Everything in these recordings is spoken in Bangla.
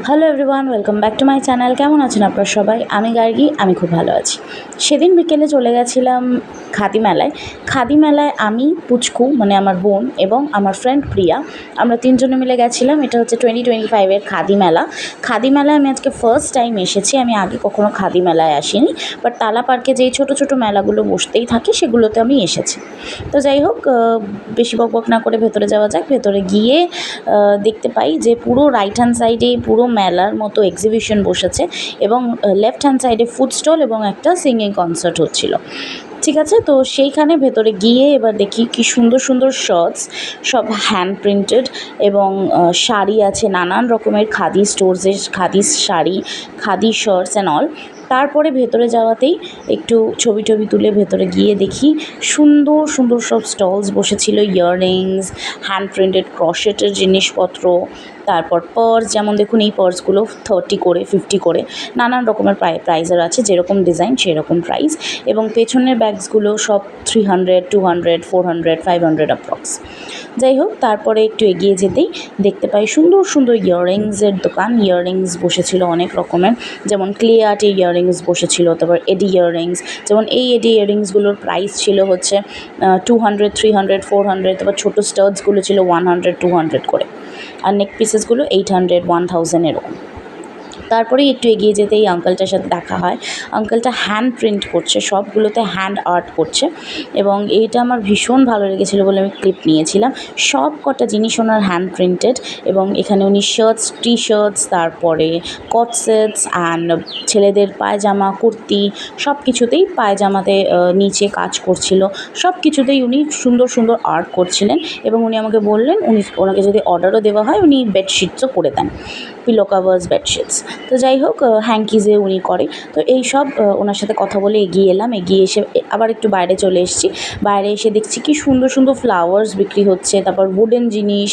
Hello everyone, welcome back to my channel. কেমন আছেন আপনারা সবাই? আমি গার্গী, আমি খুব ভালো আছি। সেদিন বিকেলে চলে গেছিলাম খাদি মেলায়। খাদি মেলায় আমি, পুচকু মানে আমার বোন এবং আমার ফ্রেন্ড প্রিয়া, আমরা তিনজনে মিলে গেছিলাম। এটা হচ্ছে 2025-এর খাদি মেলা। খাদি মেলায় আমি আজকে ফার্স্ট টাইম এসেছি। আমি আগে কখনো খাদি মেলায় আসিনি, বাট তালা পার্কে যেই ছোটো ছোটো মেলাগুলো বসতেই থাকে সেগুলোতে আমি এসেছি। তো যাই হোক, বেশি বকবক না করে ভেতরে যাওয়া যাক। ভেতরে গিয়ে দেখতে পাই যে পুরো রাইট হ্যান্ড সাইডে পুরো মেলার মতো এক্সিবিশন বসেছে এবং লেফট হ্যান্ড সাইডে ফুড স্টল এবং একটা সিঙ্গিং কনসার্ট হচ্ছিল। ঠিক আছে, তো সেইখানে ভেতরে গিয়ে এবার দেখি কি সুন্দর সুন্দর শার্টস, সব হ্যান্ড প্রিন্টেড এবং শাড়ি আছে, নানান রকমের খাদি স্টোরসের khadi sari, khadi shirts and all. তারপরে ভেতরে যাওয়াতেই একটু ছবি টবি তুলে ভেতরে গিয়ে দেখি সুন্দর সুন্দর সব স্টলস বসেছিল, ইয়াররিংস, হ্যান্ড প্রিন্টেড ক্রশেটের জিনিসপত্র, তারপর পার্স, যেমন দেখুন এই পার্সগুলো 30 করে 50 করে নানান রকমের প্রাইজের আছে, যেরকম ডিজাইন সেরকম প্রাইস। এবং পেছনের ব্যাগসগুলো সব 300, 200, 400, 500 অ্যাপ্রক্স। যাই হোক, তারপরে একটু এগিয়ে যেতেই দেখতে পাই সুন্দর সুন্দর ইয়াররিংসের দোকান। ইয়াররিংস বসেছিল অনেক রকমের, যেমন ক্লে আর্টের ইয়াররিংস বসেছিল, তারপর এডি ইয়াররিংস। যেমন এই এডি ইয়াররিংসগুলোর প্রাইস ছিল হচ্ছে 200, 300, 400, তারপর ছোটো স্টাডসগুলো ছিল 100, 200 করে, আর নেক পিসেসগুলো 800, 1000 এরকম। তারপরেই একটু এগিয়ে যেতে এই আঙ্কেলটার সাথে দেখা হয়। আঙ্কেলটা হ্যান্ড প্রিন্ট করছে, সবগুলোতে হ্যান্ড আর্ট করছে এবং এইটা আমার ভীষণ ভালো লেগেছিলো বলে আমি ক্লিপ নিয়েছিলাম। সব কটা জিনিস ওনার হ্যান্ড প্রিন্টেড এবং এখানে উনি শার্টস, টি শার্টস, তারপরে কট সেটস অ্যান্ড ছেলেদের পায়জামা, কুর্তি, সব কিছুতেই পায়জামাতে নিচে কাজ করছিল, সব কিছুতেই উনি সুন্দর সুন্দর আর্ট করছিলেন। এবং উনি আমাকে বললেন ওনাকে যদি অর্ডারও দেওয়া হয় উনি বেডশিটসও করে দেন, পিলো কাভার্স, বেডশিটস। তো যাই হোক, হ্যাঙ্কিজে উনি করে। তো এই সব ওনার সাথে কথা বলে এগিয়ে এলাম। এগিয়ে এসে আবার একটু বাইরে চলে এসেছি। বাইরে এসে দেখছি কি সুন্দর সুন্দর ফ্লাওয়ার্স বিক্রি হচ্ছে, তারপর উডেন জিনিস,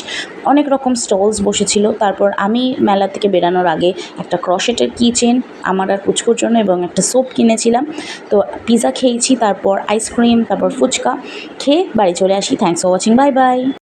অনেক রকম স্টলস বসেছিল। তারপর আমি মেলা থেকে বেরানোর আগে একটা ক্রশেটের কিচেন আমার আর পুচকুর জন্য এবং একটা সোপ কিনেছিলাম। তো পিৎজা খেয়েছি, তারপর আইসক্রিম, তারপর ফুচকা খেয়ে বাড়ি চলে আসি। Thanks for watching, bye bye.